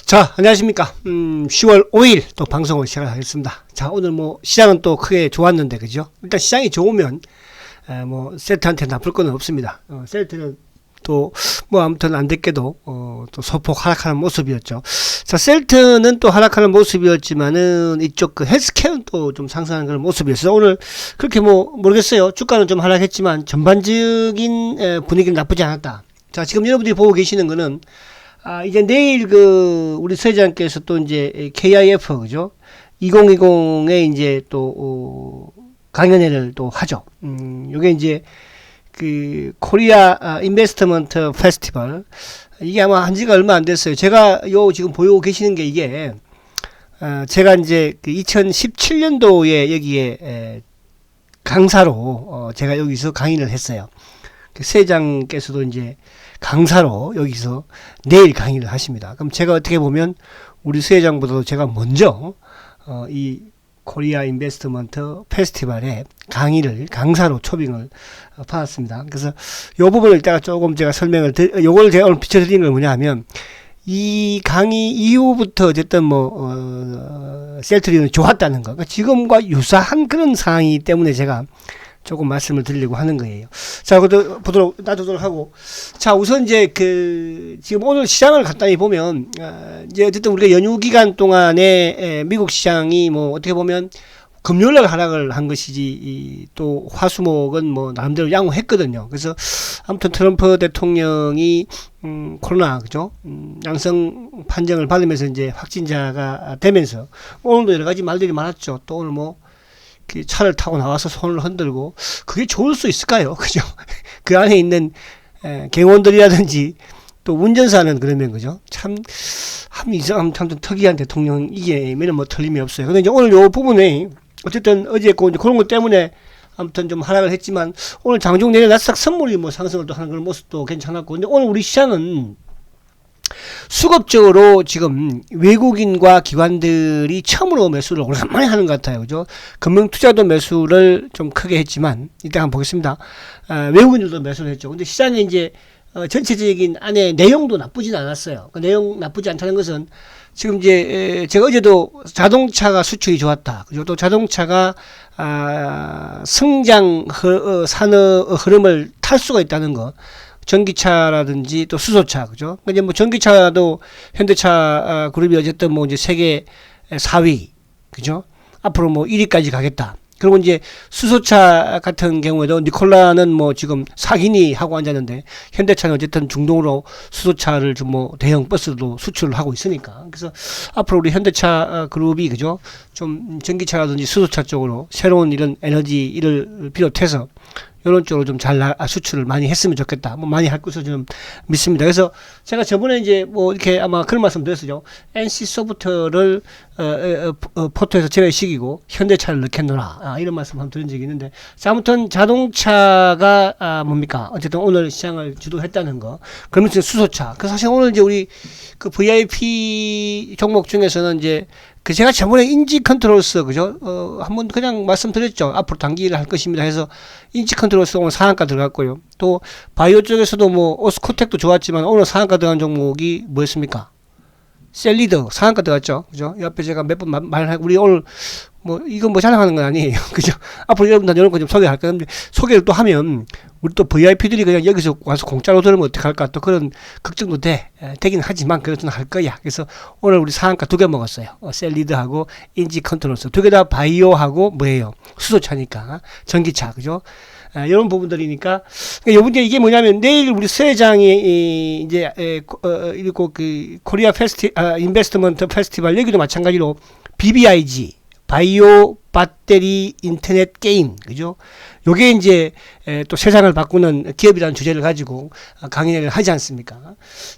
자, 안녕하십니까. 10월 5일 또 방송을 시작하겠습니다. 자, 오늘 뭐 시장은 또 크게 좋았는데, 그죠? 일단 시장이 좋으면, 셀트한테 나쁠 건 없습니다. 셀트는 또, 뭐 아무튼 안 됐게도, 또 소폭 하락하는 모습이었죠. 자, 셀트는 또 하락하는 모습이었지만은, 이쪽 그 헬스케어는 또 좀 상승하는 그런 모습이었어요. 오늘 그렇게 뭐, 모르겠어요. 주가는 좀 하락했지만, 전반적인 분위기는 나쁘지 않았다. 자, 지금 여러분들이 보고 계시는 거는, 이제 내일 우리 서회장께서 또 이제 KIF, 그죠? 2020에 이제 또, 강연회를 또 하죠. 요게 이제 코리아 인베스트먼트 페스티벌. 이게 아마 한 지가 얼마 안 됐어요. 제가 지금 보고 계시는 게 이게, 제가 이제 2017년도에 여기에, 강사로, 제가 여기서 강의를 했어요. 서회장께서도 이제 강사로 여기서 내일 강의를 하십니다. 그럼 제가 어떻게 보면 우리 서회장보다도 제가 먼저 이 코리아 인베스트먼트 페스티벌에 강사로 초빙을 받았습니다. 그래서 요 부분을 이따가 조금 제가 요걸 제가 오늘 비춰드리는 건 뭐냐 하면, 이 강의 이후부터 어쨌든 셀트리온이 좋았다는 거. 그러니까 지금과 유사한 그런 상황이기 때문에 제가 조금 말씀을 드리려고 하는 거예요. 자, 놔두도록 하고. 자, 우선 이제 지금 오늘 시장을 간단히 보면, 이제 어쨌든 우리가 연휴 기간 동안에 미국 시장이 뭐 어떻게 보면 금요일날 하락을 한 것이지, 또 화수목은 뭐 나름대로 양호했거든요. 그래서 아무튼 트럼프 대통령이, 코로나, 그죠? 양성 판정을 받으면서 이제 확진자가 되면서 오늘도 여러 가지 말들이 많았죠. 또 오늘 차를 타고 나와서 손을 흔들고, 그게 좋을 수 있을까요? 그죠? 그 안에 있는 갱원들이라든지 또 운전사는 그러면, 그죠? 참 좀 특이한 대통령이게면 뭐 틀림이 없어요. 근데 이제 오늘 요 부분에 어쨌든 어제 그런 것 때문에 아무튼 좀 하락을 했지만, 오늘 장중 내내 나스닥 선물이 뭐 상승을 또 하는 그런 모습도 괜찮았고, 근데 오늘 우리 시장은 수급적으로 지금 외국인과 기관들이 처음으로 매수를 오랜만에 하는 것 같아요. 그죠? 금융투자도 매수를 좀 크게 했지만, 이따 한번 보겠습니다. 외국인들도 매수를 했죠. 근데 시장에 이제, 전체적인 안에 내용도 나쁘진 않았어요. 그 내용 나쁘지 않다는 것은, 지금 이제, 제가 어제도 자동차가 수출이 좋았다. 그죠? 또 자동차가, 성장, 산업 흐름을 탈 수가 있다는 거. 전기차라든지 또 수소차, 그죠? 이제 뭐 전기차도 현대차 그룹이 어쨌든 뭐 이제 세계 4위, 그죠? 앞으로 뭐 1위까지 가겠다. 그리고 이제 수소차 같은 경우에도 니콜라는 뭐 지금 4기니 하고 앉았는데, 현대차는 어쨌든 중동으로 수소차를 좀 뭐 대형 버스도 수출을 하고 있으니까. 그래서 앞으로 우리 현대차 그룹이, 그죠? 좀 전기차라든지 수소차 쪽으로 새로운 이런 에너지를 비롯해서 이런 쪽으로 좀 잘 수출을 많이 했으면 좋겠다. 뭐 많이 할 것으로 좀 믿습니다. 그래서 제가 저번에 이제 뭐 이렇게 아마 그런 말씀 드렸었죠. NC 소프트를 포트에서 제외시키고 현대차를 넣겠노라. 이런 말씀 한번 드린 적이 있는데, 자, 아무튼 자동차가 뭡니까? 어쨌든 오늘 시장을 주도했다는 거. 그러면서 수소차. 그 사실 오늘 이제 우리 VIP 종목 중에서는 이제 제가 저번에 인지 컨트롤스, 그죠? 한번 그냥 말씀드렸죠. 앞으로 단기를 할 것입니다 해서 인지 컨트롤스 오늘 상한가 들어갔고요. 또 바이오 쪽에서도 뭐 오스코텍도 좋았지만 오늘 상한가 들어간 종목이 뭐였습니까? 셀리더 상한가 들어갔죠. 그죠? 옆에 제가 몇 번 말하고, 우리 오늘 뭐 이건 뭐 자랑하는 건 아니에요. 그죠? 앞으로 여러분들 이런 거 좀 소개할 건데, 소개를 또 하면 우리 또 VIP들이 그냥 여기서 와서 공짜로 들으면 어떡할까, 또 그런 걱정도 되긴 하지만 그래도 할 거야. 그래서 오늘 우리 상한가 2개 먹었어요. 셀리드하고 인지 컨트롤스 2개 다 바이오하고 뭐예요? 수소차니까 전기차, 그죠? 이런 부분들이니까. 그러니까 이게 뭐냐면, 내일 우리 서회장이 이제 그리고 코리아 인베스트먼트 페스티벌, 여기도 마찬가지로 BBIG 바이오 배터리 인터넷 게임, 그죠? 요게 이제 또 세상을 바꾸는 기업이라는 주제를 가지고 강의를 하지 않습니까?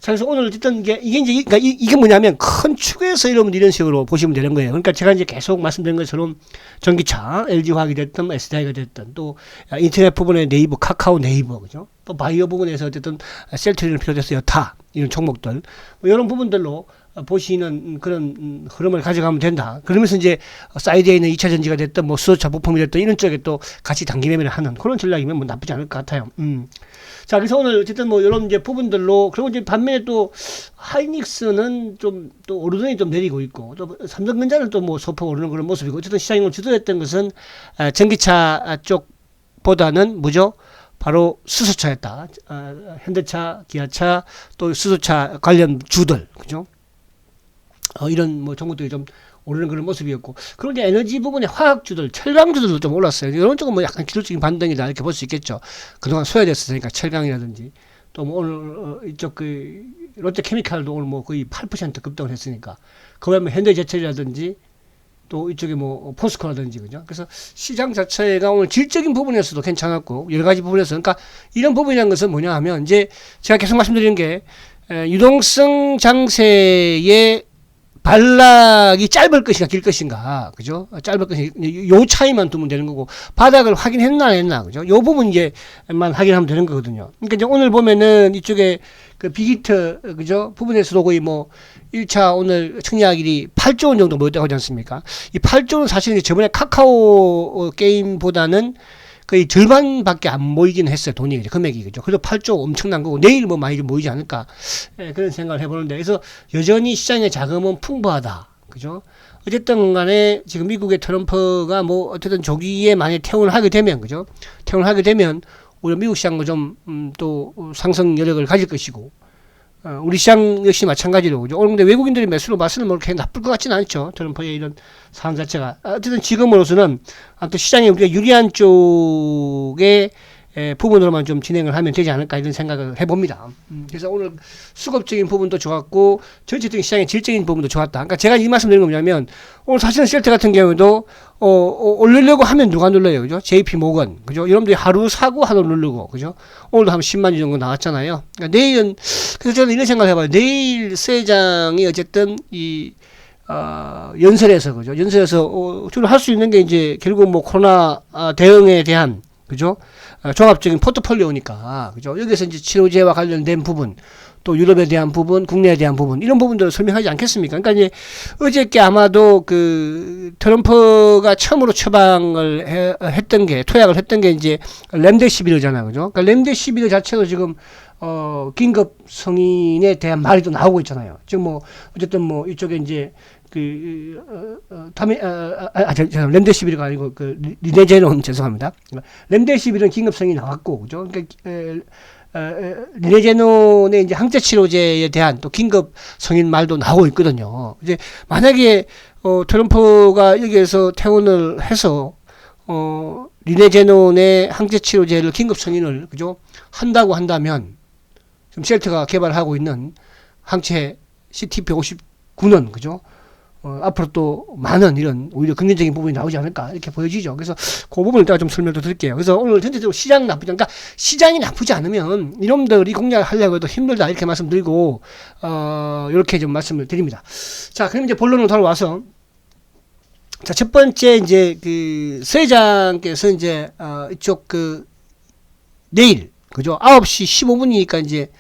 자, 그래서 오늘 어쨌든 이게 뭐냐면, 큰 축에서 여러분들 이런 식으로 보시면 되는 거예요. 그러니까 제가 이제 계속 말씀드린 것처럼 전기차, LG화학이 됐든 SDI가 됐든, 또 인터넷 부분에 네이버, 카카오 네이버, 그죠? 또 바이오 부분에서 어쨌든 셀트리온을 비롯해서 여타 이런 종목들, 뭐 이런 부분들로 보시는 그런 흐름을 가져가면 된다. 그러면서 이제 사이드에 있는 2차 전지가 됐든 뭐 수소차 부품이 됐든 이런 쪽에 또 같이 단기 매매를 하는 그런 전략이면 뭐 나쁘지 않을 것 같아요. 자, 그래서 오늘 어쨌든 뭐 이런 이제 부분들로, 그리고 이제 반면에 또 하이닉스는 좀 또 오르더니 좀 내리고 있고, 또 삼성전자는 또 뭐 소폭 오르는 그런 모습이고, 어쨌든 시장이 오늘 주도했던 것은 전기차 쪽보다는 뭐죠? 바로 수소차였다. 현대차, 기아차, 또 수소차 관련 주들, 그죠? 이런 뭐 종목들이 좀 오르는 그런 모습이었고, 그리고 이제 에너지 부분에 화학주들, 철강주들도 좀 올랐어요. 이런 쪽은 뭐 약간 기술적인 반등이다 이렇게 볼 수 있겠죠. 그동안 소외됐으니까 철강이라든지 또 뭐 오늘 이쪽 그 롯데케미칼도 오늘 뭐 거의 8% 급등을 했으니까, 그 외에 뭐 현대제철이라든지 또 이쪽에 뭐 포스코라든지, 그죠? 그래서 시장 자체가 오늘 질적인 부분에서도 괜찮았고 여러 가지 부분에서, 그러니까 이런 부분이라는 것은 뭐냐 하면, 이제 제가 계속 말씀드리는 게 유동성 장세의 반락이 짧을 것인가 길 것인가, 그죠? 짧을 것인가, 요 차이만 두면 되는 거고, 바닥을 확인했나 안 했나, 그죠? 요 부분 이제만 확인하면 되는 거거든요. 그러니까 이제 오늘 보면은 이쪽에 그 빅히트, 그죠? 부분에서도 거의 뭐 1차 오늘 청약일이 8조 원 정도 모였다고 하지 않습니까? 이 8조 원은 사실은 이제 저번에 카카오 게임보다는 거의 절반밖에 안 모이긴 했어요. 돈이, 금액이, 그죠? 그래서 8조 엄청난 거고, 내일 뭐 많이 모이지 않을까, 그런 생각을 해보는데, 그래서 여전히 시장의 자금은 풍부하다, 그죠? 어쨌든 간에 지금 미국의 트럼프가 뭐 어쨌든 조기에 만약 퇴원을 하게 되면, 그죠? 퇴원을 하게 되면 우리 미국 시장도 좀 또 상승 여력을 가질 것이고, 우리 시장 역시 마찬가지로, 그죠? 오늘 근데 외국인들이 매수로 봤을 때는 뭐 그렇게 나쁠 것 같지는 않죠. 트럼프의 이런 상황 자체가. 어쨌든 지금으로서는 또 시장에 우리가 유리한 쪽에 부분으로만 좀 진행을 하면 되지 않을까 이런 생각을 해봅니다. 그래서 오늘 수급적인 부분도 좋았고 전체적인 시장의 질적인 부분도 좋았다. 그러니까 제가 이 말씀 드리는 건 뭐냐면, 오늘 사실은 셀트 같은 경우도 올리려고 하면 누가 눌러요, 그죠? JP 모건, 그죠? 여러분들이 하루 사고 하루 누르고, 그죠? 오늘도 한 10만 주 정도 나왔잖아요. 그러니까 내일은, 그래서 저는 이런 생각을 해봐요. 내일 세장이 어쨌든 연설에서, 그죠? 연설에서 주로 할 수 있는 게 이제 결국 뭐 코로나 대응에 대한, 그죠? 종합적인 포트폴리오니까, 그죠? 여기서 이제 치료제와 관련된 부분, 또 유럽에 대한 부분, 국내에 대한 부분, 이런 부분들을 설명하지 않겠습니까? 그러니까 이제 어저께 아마도 그 트럼프가 처음으로 처방을 했던 게, 투약을 했던 게 이제 렘데시비르잖아요, 그죠? 그러니까 렘데시비르 자체도 지금 긴급 승인에 대한 말이 또 나오고 있잖아요. 지금 뭐 어쨌든 뭐 이쪽에 이제 렘데시비르가 아니고 리네제논, 죄송합니다. 렘데시비르는 긴급성이 나왔고, 그죠? 그러니까 리네제논의 이제 항체 치료제에 대한 또 긴급 승인 말도 나오고 있거든요. 이제 만약에 트럼프가 여기에서 퇴원을 해서 리네제논의 항체 치료제를 긴급 승인을, 그죠? 한다고 한다면, 지금 셀트가 개발하고 있는 항체 CTP59는, 그죠? 앞으로 또 많은 이런 오히려 긍정적인 부분이 나오지 않을까 이렇게 보여지죠. 그래서 그 부분을 제가 좀 설명도 드릴게요. 그래서 오늘 전체적으로 시장 나쁘지 않다. 그러니까 시장이 나쁘지 않으면 이놈들이 공략을 하려고 해도 힘들다 이렇게 말씀드리고 이렇게 좀 말씀을 드립니다. 자, 그럼 이제 본론으로 돌아와서, 자, 첫 번째 이제 그 서회장께서 이제 이쪽 내일, 그죠? 9시 15분이니까 이제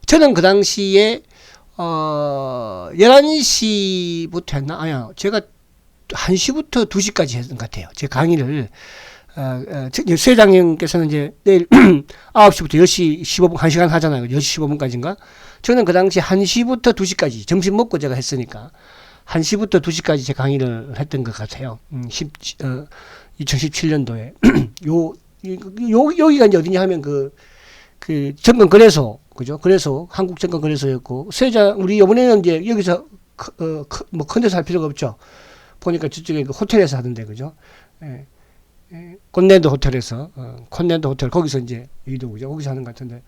저는 그 당시에 11시부터 했나? 아니요. 제가 1시부터 2시까지 했던 것 같아요. 제 강의를, 수회장님께서는 이제 내일 9시부터 10시 15분, 1시간 하잖아요. 10시 15분까지인가? 저는 그 당시 1시부터 2시까지, 점심 먹고 제가 했으니까, 1시부터 2시까지 제 강의를 했던 것 같아요. 2017년도에. 여기가 이제 어디냐 하면 정권거래소, 그죠? 그래서 한국증권거래소였고, 우리 이번에는 이제 여기서 뭐 큰 데서 할 필요가 없죠. 보니까 저쪽에 호텔에서 하던데, 그죠? 콘넨도 호텔에서, 콘넨도 호텔, 거기서 이제 여기도, 그죠? 거기서 하는 것 같은데,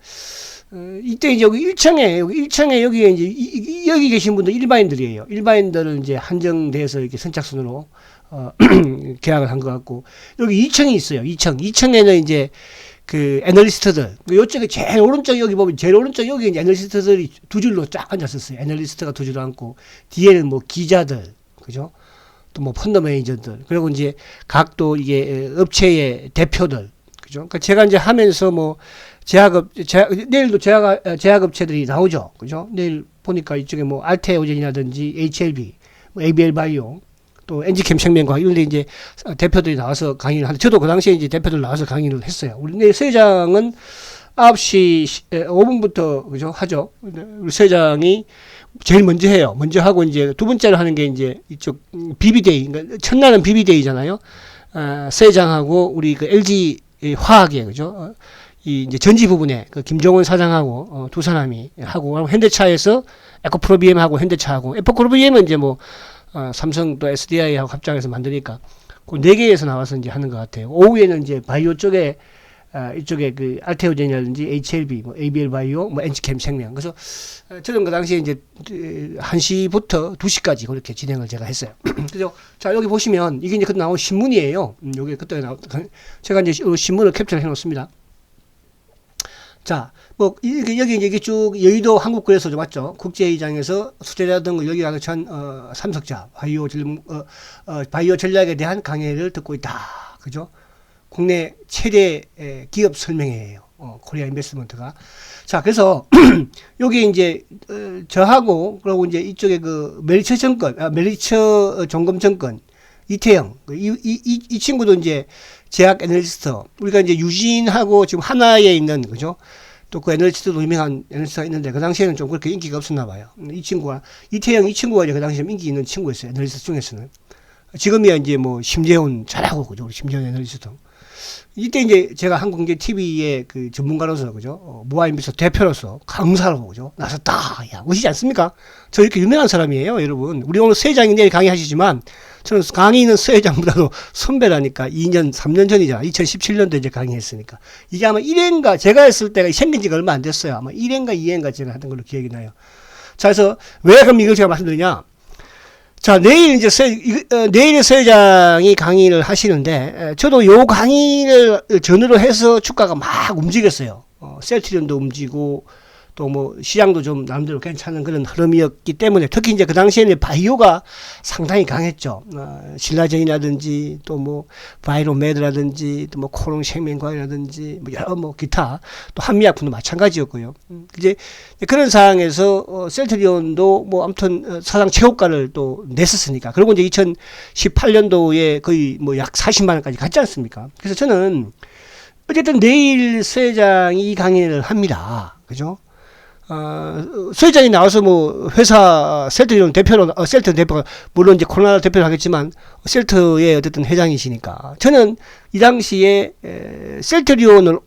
이때 이제 여기 1층에 여기에 이제 여기 계신 분들 일반인들이에요. 일반인들은 이제 한정돼서 이렇게 선착순으로 계약을 한 것 같고, 여기 2층이 있어요. 2층에는 이제 애널리스트들, 요쪽에 제일 오른쪽, 여기 보면 제일 오른쪽 여기 애널리스트들이 두 줄로 쫙 앉았었어요. 애널리스트가 두 줄 앉고, 뒤에는 뭐 기자들, 그죠? 또 뭐 펀드 매니저들, 그리고 이제 각도 이게 업체의 대표들, 그죠? 그러니까 제가 이제 하면서 뭐 내일도 제약업체들이 나오죠. 그죠? 내일 보니까 이쪽에 뭐 알테오젠이라든지 HLB, 뭐 ABL 바이오, 또 엔지캠 생명과학 이런 데 이제 대표들이 나와서 강의를 하는데, 저도 그 당시에 이제 대표들 나와서 강의를 했어요. 우리 내일 서회장은 9시 5분부터 그죠? 하죠. 우리 서회장이 제일 먼저 해요. 먼저 하고 이제 두 번째로 하는 게 이제 이쪽 BB데이, 그러니까 첫날은 BB데이잖아요. 서회장하고 우리 그 LG 화학에 그죠? 이 이제 전지 부분에 그 김종원 사장하고 두 사람이 하고, 현대차에서 에코프로비엠하고 현대차하고, 에코프로비엠은 이제 뭐 삼성 또 SDI하고 합작해서 만드니까 그 네 개에서 나와서 이제 하는 것 같아요. 오후에는 이제 바이오 쪽에 이쪽에 그 알테오젠이라든지 HLB, 뭐 ABL 바이오, 뭐 엔지캠 생명. 그래서 저는 그 당시에 이제 1시부터 2시까지 그렇게 진행을 제가 했어요. 그래서 자, 여기 보시면 이게 이제 그때 나온 신문이에요. 여기 그때 제가 이제 신문을 캡처를 해 놓습니다. 자, 뭐, 여기 이제 쭉 여의도 한국거래소 맞죠? 국제회의장에서 수제자 등을 여기 가서 참석자, 바이오 전략에 대한 강의를 듣고 있다. 그죠? 국내 최대 기업 설명회예요. 코리아 인베스트먼트가. 자, 그래서 여기 이제 저하고, 그리고 이제 이쪽에 그 메리처 종금증권 이태영, 이 친구도 이제 제약 애널리스트, 우리가 이제 유진하고 지금 하나에 있는, 그죠? 또 그 애널리스트도 유명한 애널리스트가 있는데, 그 당시에는 좀 그렇게 인기가 없었나 봐요. 이 친구가, 이태영, 이 친구가 이제 그 당시에 인기 있는 친구였어요. 애널리스트 중에서는. 지금이야 이제 뭐, 심재훈 잘하고, 그죠? 우리 심재훈 애널리스트. 이때 이제 제가 한국경제TV의 그 전문가로서, 그죠? 모아인베스트 대표로서 강사로, 그죠? 나섰다. 야, 멋있지 않습니까? 저 이렇게 유명한 사람이에요, 여러분. 우리 오늘 서회장이 내일 강의하시지만, 저는 강의는 서회장보다도 선배라니까. 2년, 3년 전이잖아. 2017년도에 이제 강의했으니까. 이게 아마 1회인가, 제가 했을 때가 생긴 지가 얼마 안 됐어요. 아마 1회인가 2회인가 제가 하던 걸로 기억이 나요. 자, 그래서 왜 그럼 이걸 제가 말씀드리냐? 자, 내일 이제 내일 서회장이 강의를 하시는데, 저도 요 강의를 전후로 해서 주가가 막 움직였어요. 셀트리온도 움직이고, 또 뭐 시장도 좀 나름대로 괜찮은 그런 흐름이었기 때문에, 특히 이제 그 당시에는 바이오가 상당히 강했죠. 신라젠이라든지 또 뭐 바이로메드라든지 또 뭐 코롱 생명과학이라든지 뭐 여러 뭐 기타 또 한미약품도 마찬가지였고요. 이제 그런 상황에서 셀트리온도 뭐 아무튼 사상 최고가를 또 냈었으니까, 그리고 이제 2018년도에 거의 뭐 약 40만 원까지 갔지 않습니까? 그래서 저는 어쨌든 내일 서회장이 이 강의를 합니다. 그죠? 서회장이 나와서 뭐 회사 셀트리온 대표로, 셀트 대표가 물론 이제 코로나 대표를 하겠지만 셀트의 어쨌든 회장이시니까, 저는 이 당시에 셀트리온을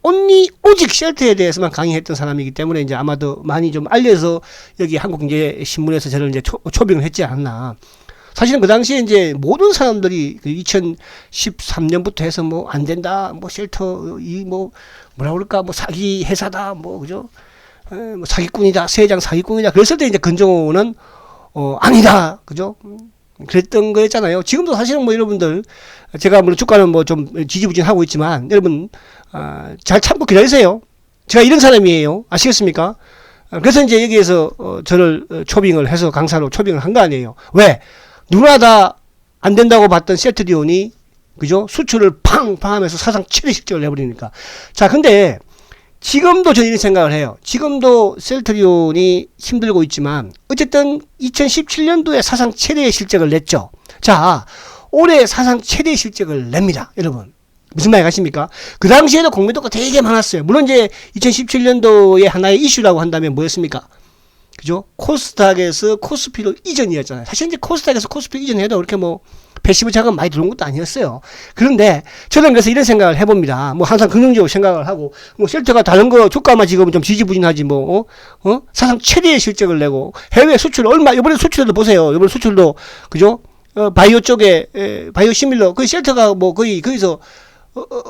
오직 셀트에 대해서만 강의했던 사람이기 때문에 이제 아마도 많이 좀 알려서 여기 한국경제신문에서 저를 이제 초빙을 했지 않았나. 사실은 그 당시에 이제 모든 사람들이 2013년부터 해서 뭐 안 된다, 뭐 셀터 뭐 뭐라 그럴까, 뭐 사기 회사다, 뭐 그죠? 뭐 사기꾼이다, 서회장 사기꾼이다. 그랬을 때 이제 근정호는 아니다, 그죠? 그랬던 거였잖아요. 지금도 사실은 뭐 여러분들, 제가 물론 주가는 뭐 좀 지지부진하고 있지만, 여러분 잘 참고 기다리세요. 제가 이런 사람이에요. 아시겠습니까? 그래서 이제 여기에서 저를 초빙을 해서 강사로 초빙을 한 거 아니에요. 왜? 누구나 다 안 된다고 봤던 셀트리온이, 그죠? 수출을 팡팡 하면서 사상 최대 실적을 내버리니까. 자, 근데 지금도 저는 이런 생각을 해요. 지금도 셀트리온이 힘들고 있지만 어쨌든 2017년도에 사상 최대의 실적을 냈죠. 자, 올해 사상 최대의 실적을 냅니다, 여러분. 무슨 말이 가십니까? 그 당시에도 공매도가 되게 많았어요. 물론 이제 2017년도에 하나의 이슈라고 한다면 뭐였습니까? 그죠? 코스닥에서 코스피로 이전이었잖아요. 사실 이제 코스닥에서 코스피 이전해도 그렇게 뭐 패시브 자금 많이 들어온 것도 아니었어요. 그런데 저는 그래서 이런 생각을 해봅니다. 뭐 항상 긍정적으로 생각을 하고, 뭐 셀트가 다른 거 주가만 지금 좀 지지부진하지 뭐, 사상 최대의 실적을 내고 해외 수출 얼마, 이번에 수출도 보세요. 이번에 수출도, 그죠? 바이오 쪽에, 바이오 시밀러, 그 셀트가 뭐 거기서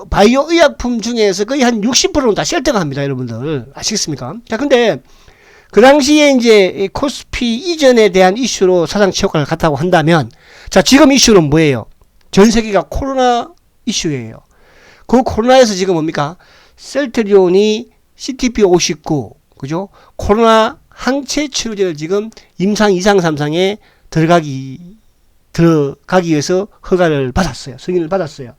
바이오 의약품 중에서 거의 한 60%는 다 셀트가 합니다, 여러분들. 아시겠습니까? 자, 근데 그 당시에 이제 코스피 이전에 대한 이슈로 사상 최고가를 갔다고 한다면, 자, 지금 이슈는 뭐예요? 전 세계가 코로나 이슈예요. 그 코로나에서 지금 뭡니까? 셀트리온이 CTP59, 그죠? 코로나 항체 치료제를 지금 임상 2상 3상에 들어가기 위해서 허가를 받았어요. 승인을 받았어요.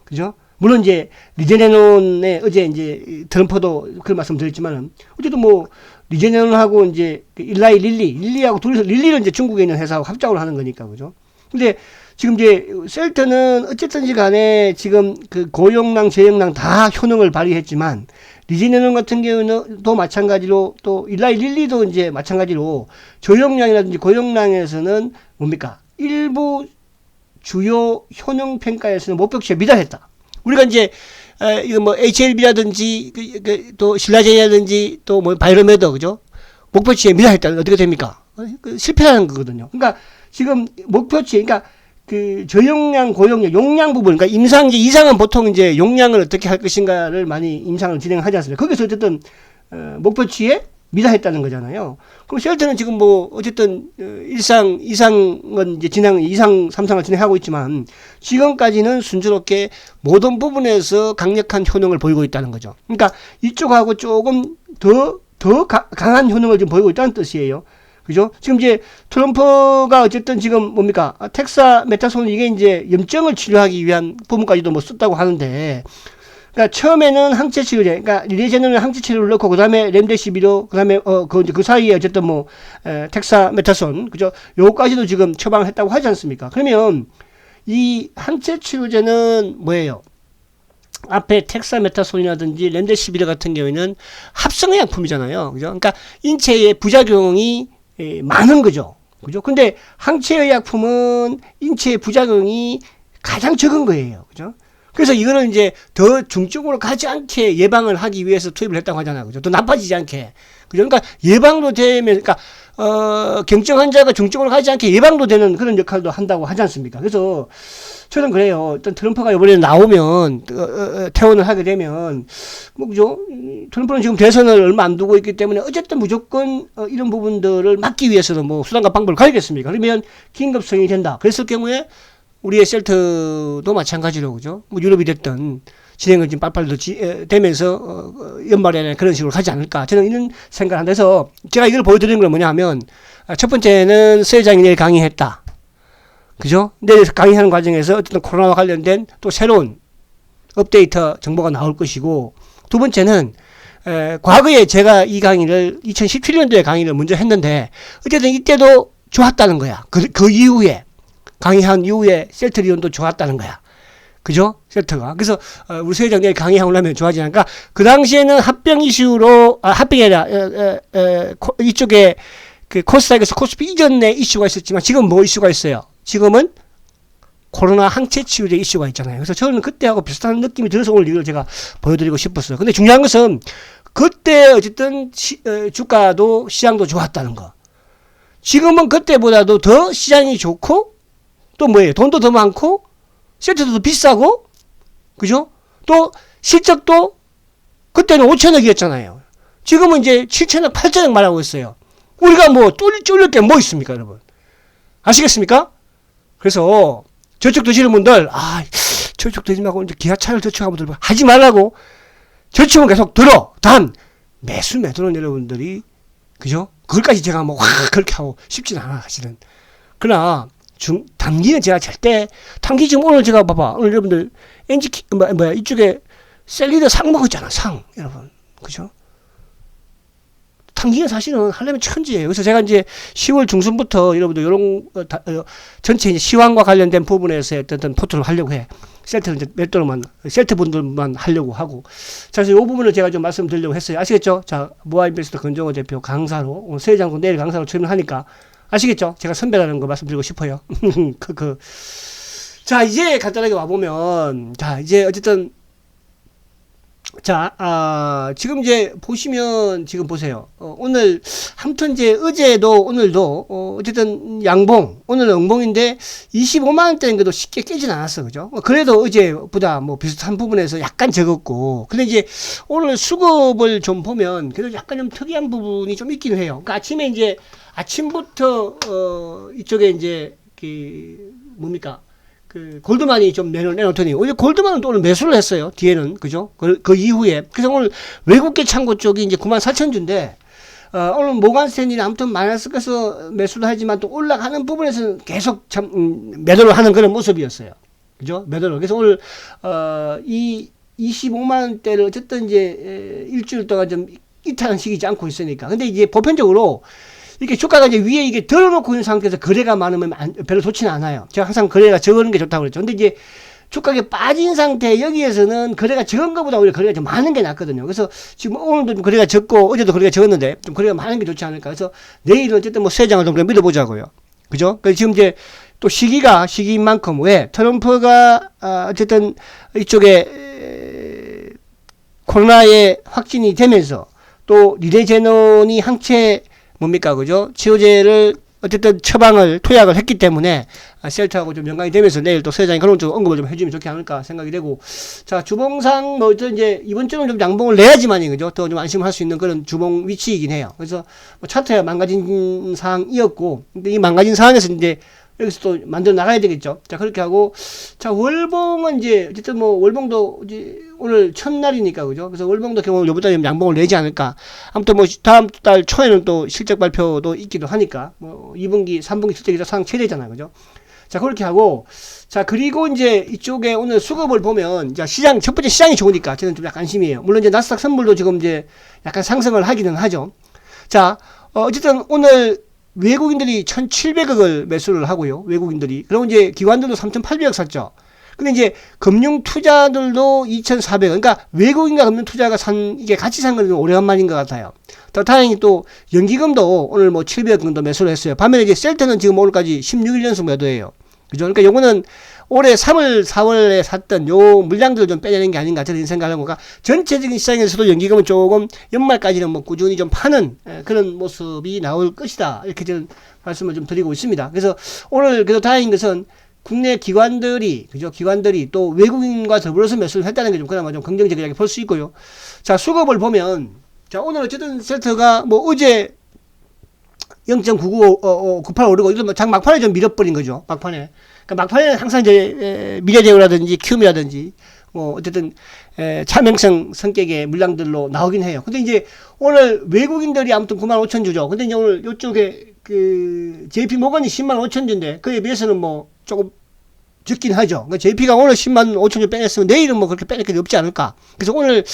그죠? 물론 이제 리제네논에 어제 이제 트럼프도 그런 말씀드렸지만은 어쨌든 뭐 리제네논하고 이제 일라이 릴리하고 둘이서 릴리는 이제 중국에 있는 회사하고 합작을 하는 거니까 그죠. 근데 지금 이제 셀트는 어쨌든지 간에 지금 그 고용량, 저용량 다 효능을 발휘했지만 리제네논 같은 경우는 또 마찬가지로 또 일라이 릴리도 이제 마찬가지로 저용량이라든지 고용량에서는 뭡니까? 일부 주요 효능 평가에서는 목표치에 미달했다. 우리가 이제 이거 뭐 HLB라든지 또 신라젠이라든지 또 뭐 바이로메더 그죠? 목표치에 미달했다는 어떻게 됩니까? 실패하는 거거든요. 그러니까 지금 목표치 그러니까 그 저용량, 고용량, 용량 부분, 그러니까 임상제 이상은 보통 이제 용량을 어떻게 할 것인가를 많이 임상을 진행하지 않습니까? 거기서 어쨌든 목표치에 미달했다는 거잖아요. 그럼 셀트는 지금 뭐 어쨌든 이상은 이제 이상 3상을 진행하고 있지만 지금까지는 순조롭게 모든 부분에서 강력한 효능을 보이고 있다는 거죠. 그러니까 이쪽하고 조금 더 강한 효능을 지금 보이고 있다는 뜻이에요. 그죠? 지금 이제 트럼프가 어쨌든 지금 뭡니까? 텍사메타손 이게 이제 염증을 치료하기 위한 부분까지도 뭐 썼다고 하는데, 그러니까 처음에는 항체 치료제, 그러니까 리제네논 항체 치료를 넣고 그다음에 렘데시비로 그다음에 그 사이에 어쨌든 뭐 텍사메타손 그죠? 요거까지도 지금 처방을 했다고 하지 않습니까? 그러면 이 항체 치료제는 뭐예요? 앞에 텍사메타손이라든지 렘데시비르 같은 경우에는 합성의약품이잖아요. 그죠? 그러니까 인체의 부작용이 많은 거죠. 그죠? 근데 항체의약품은 인체의 부작용이 가장 적은 거예요. 그죠? 그래서 이거는 이제 더 중증으로 가지 않게 예방을 하기 위해서 투입을 했다고 하잖아요. 그죠? 더 나빠지지 않게. 그죠? 그러니까 예방도 되면, 그러니까, 경증 환자가 중증으로 가지 않게 예방도 되는 그런 역할도 한다고 하지 않습니까? 그래서 저는 그래요. 일단 트럼프가 이번에 나오면, 퇴원을 하게 되면, 뭐, 그죠? 트럼프는 지금 대선을 얼마 안 두고 있기 때문에 어쨌든 무조건 이런 부분들을 막기 위해서는 뭐 수단과 방법을 가야겠습니까? 그러면 긴급성이 된다. 그랬을 경우에 우리의 셀트도 마찬가지로, 그죠? 뭐 유럽이 됐든 진행을 지금 빨빨리 되면서 연말에는 그런 식으로 가지 않을까. 저는 이런 생각을 한다. 그래서 제가 이걸 보여드리는 건 뭐냐 하면 첫 번째는 서 회장이 내일 강의했다. 그죠? 내일 강의하는 과정에서 어쨌든 코로나와 관련된 또 새로운 업데이트 정보가 나올 것이고, 두 번째는 과거에 제가 이 강의를 2017년도에 강의를 먼저 했는데 어쨌든 이때도 좋았다는 거야. 그 이후에 강의한 이후에 셀트 리온도 좋았다는 거야. 그죠? 셀트가. 그래서 우리 서 회장 내일 강의하고 나면 좋아지지 않을까? 그 당시에는 합병 이슈로 합병이 아니라 이쪽에 그 코스닥에서 코스피 이전에 이슈가 있었지만 지금 뭐 이슈가 있어요? 지금은 코로나 항체 치료제 이슈가 있잖아요. 그래서 저는 그때하고 비슷한 느낌이 들어서 오늘 이걸 제가 보여드리고 싶었어요. 근데 중요한 것은 그때 어쨌든 주가도 시장도 좋았다는 거. 지금은 그때보다도 더 시장이 좋고 또 뭐예요? 돈도 더 많고 셀트도 더 비싸고 그죠? 또 실적도 그때는 5천억이었잖아요. 지금은 이제 7천억, 8천억 말하고 있어요. 우리가 뭐 쫄릴 게 뭐 있습니까, 여러분? 아시겠습니까? 그래서 저축 드시는 분들, 저축 드지 말고 이제 기아차를 저축하면 들어 하지 말라고. 저축은 계속 들어. 단 매수는 여러분들이 그죠? 그걸까지 제가 뭐 그렇게 하고 싶진 않아 사실은. 그러나 단기는 제가 절대 단기 지금 오늘 제가 봐봐 오늘 여러분들 NGK 이쪽에 셀리더 상 먹었잖아 상 여러분 그죠? 단기는 사실은 하려면 천지예요. 그래서 제가 이제 10월 중순부터 여러분들 이런 전체 이제 시황과 관련된 부분에서 어떤 포트를 하려고 해. 셀트는 이제 몇 셀트 분들만 하려고 하고. 자, 그래서 이 부분을 제가 좀 말씀드리려고 했어요. 아시겠죠? 자, 모아인베스트 건정호 대표 강사로 오늘 서 회장도 내일 강사로 출연하니까 아시겠죠? 제가 선배라는 거 말씀드리고 싶어요. 자, 이제 간단하게 와보면, 자, 이제 어쨌든, 자, 지금 이제 보시면, 지금 보세요. 오늘, 아무튼 이제 어제도, 오늘도, 어쨌든 양봉, 오늘은 응봉인데, 25만원대인 것도 쉽게 깨진 않았어. 그죠? 그래도 어제보다 뭐 비슷한 부분에서 약간 적었고, 근데 이제 오늘 수급을 좀 보면, 그래도 약간 좀 특이한 부분이 좀 있긴 해요. 그러니까 아침에 이제, 아침부터, 이쪽에 이제, 뭡니까? 골드만이 좀 내놓더니, 오히려 골드만은 또 오늘 매수를 했어요. 뒤에는. 그죠? 그 이후에. 그래서 오늘 외국계 창고 쪽이 이제 94,000주인데, 오늘 모간 스탠리는 아무튼 마이너스 가서 매수를 하지만 또 올라가는 부분에서는 계속 참, 매도를 하는 그런 모습이었어요. 그죠? 매도를. 그래서 오늘, 이 25만 원대를 어쨌든 이제 일주일 동안 좀 이탈시키지 않고 있으니까. 근데 이제 보편적으로 이렇게 주가가 이제 위에 이게 들어놓고 있는 상태에서 거래가 많으면 별로 좋지는 않아요. 제가 항상 거래가 적은 게 좋다고 그랬죠. 근데 이제 주가가 빠진 상태 여기에서는 거래가 적은 것보다 오히려 거래가 좀 많은 게 낫거든요. 그래서 지금 오늘도 좀 거래가 적고 어제도 거래가 적었는데 좀 거래가 많은 게 좋지 않을까. 그래서 내일은 어쨌든 뭐 3장을 정도 믿어보자고요. 그죠? 그래서 지금 이제 또 시기인 만큼 왜 트럼프가 어쨌든 이쪽에 코로나에 확진이 되면서 또 리레제논이 항체 뭡니까 그죠? 치료제를 어쨌든 투약을 했기 때문에 셀트하고 좀 연관이 되면서 내일 또 세장이 그런 쪽 언급을 좀 해주면 좋지 않을까 생각이 되고, 자 주봉상 뭐 이제 이번 주는 좀 양봉을 내야지만이 그죠? 더 좀 안심할 수 있는 그런 주봉 위치이긴 해요. 그래서 뭐 차트야 망가진 상황이었고, 근데 이 망가진 상황에서 이제 여기서 또 만들어 나가야 되겠죠. 자 그렇게 하고, 자 월봉은 이제 어쨌든 뭐 월봉도 이제 오늘 첫날이니까 그죠? 그래서 월봉도 경우 요보다 양봉을 내지 않을까. 아무튼 뭐 다음 달 초에는 또 실적 발표도 있기도 하니까 뭐 2분기 3분기 실적이 사상 최대잖아요. 그죠? 자 그렇게 하고, 자 그리고 이제 이쪽에 오늘 수급을 보면, 자 시장 첫 번째 시장이 좋으니까 저는 좀 약간 안심이에요. 물론 이제 나스닥 선물도 지금 이제 약간 상승을 하기는 하죠. 자 어쨌든 오늘 외국인들이 1,700억을 매수를 하고요. 외국인들이. 그리고 이제 기관들도 3,800억 샀죠. 근데 이제 금융 투자들도 2,400억. 그러니까 외국인과 금융 투자가 이게 같이 산 건 오래간만인 것 같아요. 더 다행히 또 연기금도 오늘 뭐 700억 정도 매수를 했어요. 반면에 이제 셀트는 지금 오늘까지 16일 연속 매도예요. 그죠? 그러니까 요거는 올해 3월, 4월에 샀던 요 물량들을 좀 빼내는 게 아닌가 저는 생각하는 거가, 전체적인 시장에서도 연기금은 조금 연말까지는 뭐 꾸준히 좀 파는 그런 모습이 나올 것이다. 이렇게 저는 말씀을 좀 드리고 있습니다. 그래서 오늘 그래도 다행인 것은 국내 기관들이, 그죠? 기관들이 또 외국인과 더불어서 매수를 했다는 게 좀 그나마 좀 긍정적이라고 볼 수 있고요. 자, 수급을 보면, 자, 오늘 어쨌든 셀트가 뭐 어제 0.9998 오르고, 이거 장 막판에 좀 밀어버린 거죠. 막판에. 그러니까 막판에는 항상 이제 미래제휴라든지 키움이라든지 뭐 어쨌든 차명성 성격의 물량들로 나오긴 해요. 근데 이제 오늘 외국인들이 아무튼 95,000주죠. 근데 이제 오늘 요쪽에 그 JP 모건이 105,000주인데 그에 비해서는 뭐 조금 적긴 하죠. 그러니까 JP가 오늘 105,000주 빼냈으면 내일은 뭐 그렇게 빼낼 게 없지 않을까. 그래서 오늘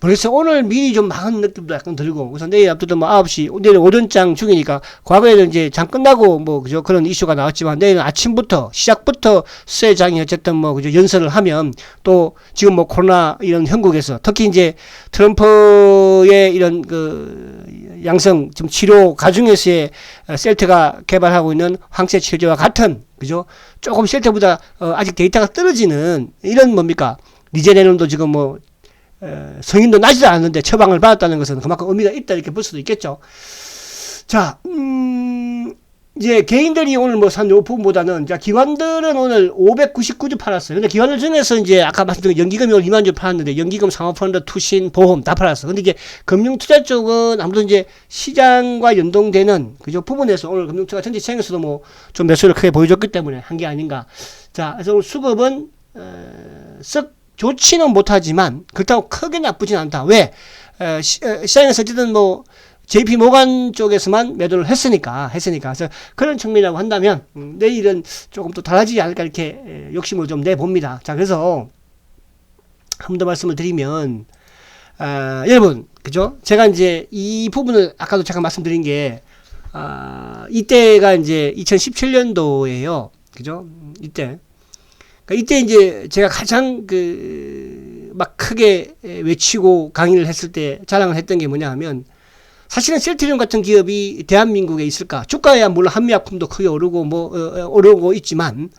모르겠어요. 오늘 미리 좀 막은 느낌도 약간 들고, 그래서 내일 앞두도 뭐 9시, 내일 오전장 중이니까, 과거에는 이제 장 끝나고 뭐 그죠, 그런 이슈가 나왔지만 내일은 아침부터 시작부터 쇠장이 어쨌든 뭐 그죠, 연설을 하면, 또 지금 뭐 코로나 이런 형국에서 특히 이제 트럼프의 이런 그 양성 좀 치료 가중에서의 셀트가 개발하고 있는 항체 치료제와 같은, 그죠? 조금 셀트보다 아직 데이터가 떨어지는 이런 뭡니까? 리제네논도 지금 뭐 성인도 나지도 않았는데 처방을 받았다는 것은 그만큼 의미가 있다 이렇게 볼 수도 있겠죠. 자, 이제 개인들이 오늘 뭐 산 요 부분보다는, 자, 기관들은 오늘 599주 팔았어요. 근데 기관들 중에서 이제 아까 말씀드린 연기금이 오늘 2만 주 팔았는데, 연기금, 상호펀드, 투신, 보험 다 팔았어. 근데 이제 금융투자 쪽은 아무래도 이제 시장과 연동되는 그죠 부분에서 오늘 금융투자 전체 시장에서도 뭐 좀 매수를 크게 보여줬기 때문에 한 게 아닌가. 자, 그래서 오늘 수급은 썩 좋지는 못하지만 그렇다고 크게 나쁘진 않다. 왜? 시장에서 어쨌든 뭐 JP 모간 쪽에서만 매도를 했으니까. 그래서 그런 측면이라고 한다면, 내일은 조금 또 달라지지 않을까 이렇게 욕심을 좀 내봅니다. 자, 그래서 한 번 더 말씀을 드리면, 여러분, 그죠? 제가 이제 이 부분을 아까도 잠깐 말씀드린 게, 이때가 이제 2017년도예요. 그죠? 이때. 그러니까 이때 이제 제가 가장 막 크게 외치고 강의를 했을 때 자랑을 했던 게 뭐냐 하면, 사실은 셀트리온 같은 기업이 대한민국에 있을까? 주가야 물론 한미약품도 크게 오르고 오르고 있지만,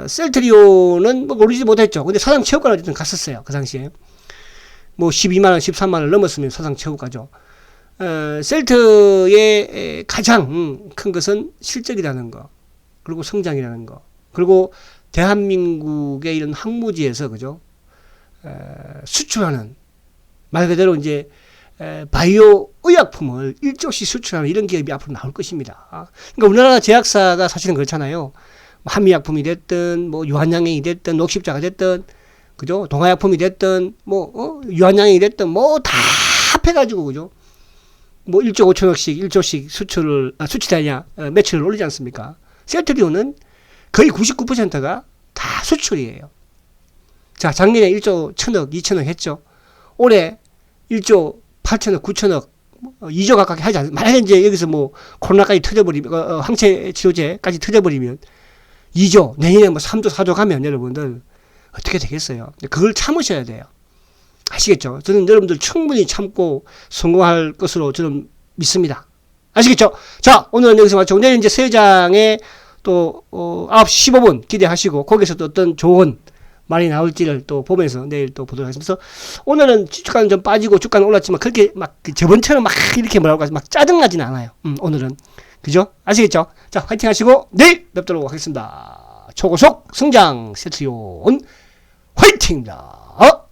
셀트리온은 뭐 오르지 못했죠. 근데 사상 최고가를 어쨌든 갔었어요. 그 당시에. 뭐 12만원, 13만원 넘었으면 사상 최고가죠. 셀트의 가장 큰 것은 실적이라는 거, 그리고 성장이라는 거, 그리고 대한민국의 이런 항무지에서, 그죠? 수출하는, 말 그대로 이제 바이오 의약품을 일조씩 수출하는 이런 기업이 앞으로 나올 것입니다. 그러니까 우리나라 제약사가 사실은 그렇잖아요. 한미약품이 됐든, 뭐 유한양행이 됐든, 녹십자가 됐든, 그죠? 동아약품이 됐든, 뭐 유한양행이 됐든, 뭐 다 합해가지고, 그죠? 뭐 1조 5천억씩 1조씩 수출이 아니라 매출을 올리지 않습니까? 셀트리온은 거의 99%가 다 다 수출이에요. 자, 작년에 1조 1000억, 2000억 했죠. 올해 1조 8천억, 9천억, 2조 가까이 하지 않습니까? 만약에 이제 여기서 뭐 코로나까지 터져버리면, 항체 치료제까지 터져버리면 2조, 내년에 뭐 3조, 4조 가면 여러분들 어떻게 되겠어요? 그걸 참으셔야 돼요. 아시겠죠? 저는 여러분들 충분히 참고 성공할 것으로 저는 믿습니다. 아시겠죠? 자, 오늘은 여기서 마치고 내일 이제 새 회장의 또 9시 15분 기대하시고 거기서 또 어떤 좋은 말이 나올지를 또 보면서 내일 또 보도록 하겠습니다. 그래서 오늘은 주가는 좀 빠지고 주가는 올랐지만 그렇게 막 저번처럼 막 이렇게 뭐라고 하지 막 짜증나진 않아요. 오늘은. 그죠? 아시겠죠? 자, 화이팅 하시고 내일 뵙도록 하겠습니다. 초고속 성장 세트리온 화이팅입니다.